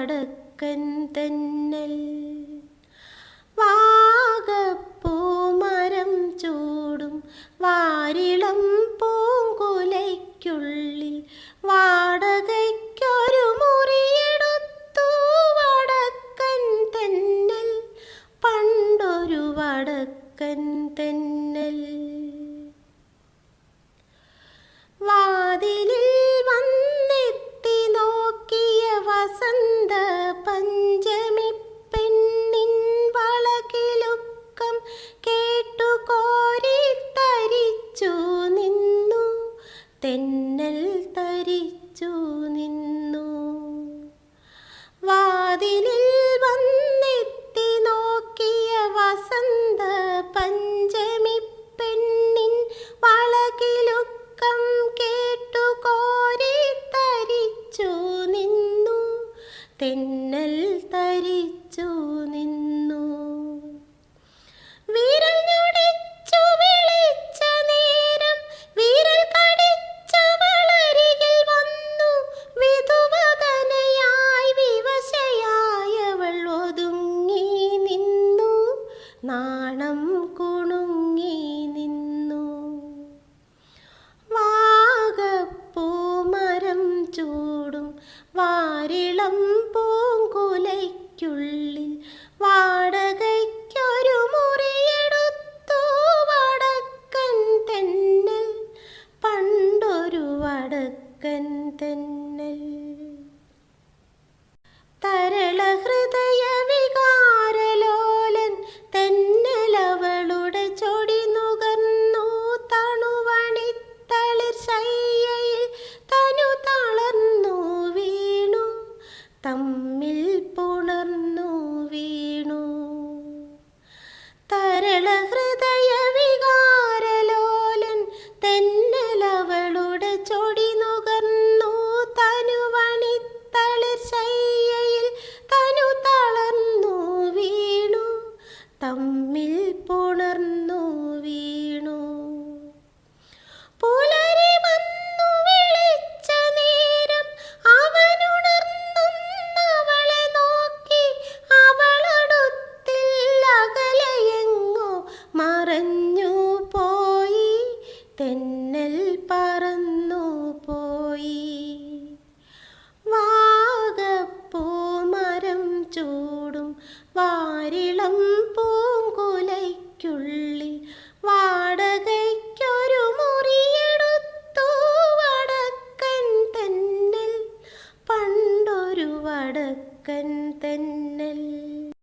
വടക്കൻ തെന്നൽ. വാഗപ്പൂമരം ചൂടും വാരിളം പൂങ്കുലയ്ക്കുള്ളിൽ വാടകയ്ക്കൊരു മുറിയെടുത്തു വടക്കൻ തെന്നൽ, പണ്ടൊരു വടക്കൻ തെന്നൽ. വാതിലിൽ വന്നെത്തി നോക്കിയ വസന്ത പഞ്ചമി പെണ്ണിൻ വളകിലുക്കം കേട്ടു കോരി തരിച്ചു നിന്നു, തെന്നൽ തരിച്ചു നിന്നു. വാതിലിൽ വന്നെത്തി നോക്കിയ വസന്ത പഞ്ചമി പെണ്ണിൻ വളകിലുക്കം കേട്ടു കോരി തരിച്ചു നിന്നു, തെന്നൽ തരിച്ചു നിന്നു. വിരൽ ഞൊടിച്ചു വിളിച്ച നേരം വിരൽ കടിച്ചവളരികിൽ വന്നു, വിധുവദനയായി വിവശയായവൾ ഒതുങ്ങി നിന്നു, നാണം കുണുങ്ങി നിന്നു. വാഗപ്പൂമരം ചൂടും വാരിളം പൂങ്കുലയ്ക്കുള്ളിൽ വാടകയ്ക്കൊരു മുറിയെടുത്തു വടക്കൻ തെന്നൽ, പണ്ടൊരു വടക്കൻ തെന്നൽ. തരള ഹൃദയ വികാരലോലൻ തെന്നലവളുടെ ചൊടി നുകർന്നു, തണുവണിത്തളിർ ശയ്യയിൽ തനു തളർന്നു വീണു, തമ്മിൽ പുണർന്നു വീണു. തരള ഹൃദയ വികാരലോലൻ തെന്നലവളുടെ ചൊടി നുകർന്നു, തനുവണിത്തളിർ ശയ്യയിൽ തനു തളർന്നു വീണു, തമ്മിൽ പുണർന്നു വീണു. പുലരി വന്നു വിളിച്ച നേരം അവനുണർന്നവളെ നോക്കി, അവളടുത്തിൽ അകലെയെങ്ങോ മറഞ്ഞു പോയി, തെന്നൽ പറന്നു പോയി. വാഗപ്പൂമരം ചൂടും വാരിളം പൂങ്കുലയ്ക്കുള്ളിൽ വാടകയ്ക്കൊരു മുറിയെടുത്തു വടക്കൻ തെന്നൽ, പണ്ടൊരു വടക്കൻ തെന്നൽ.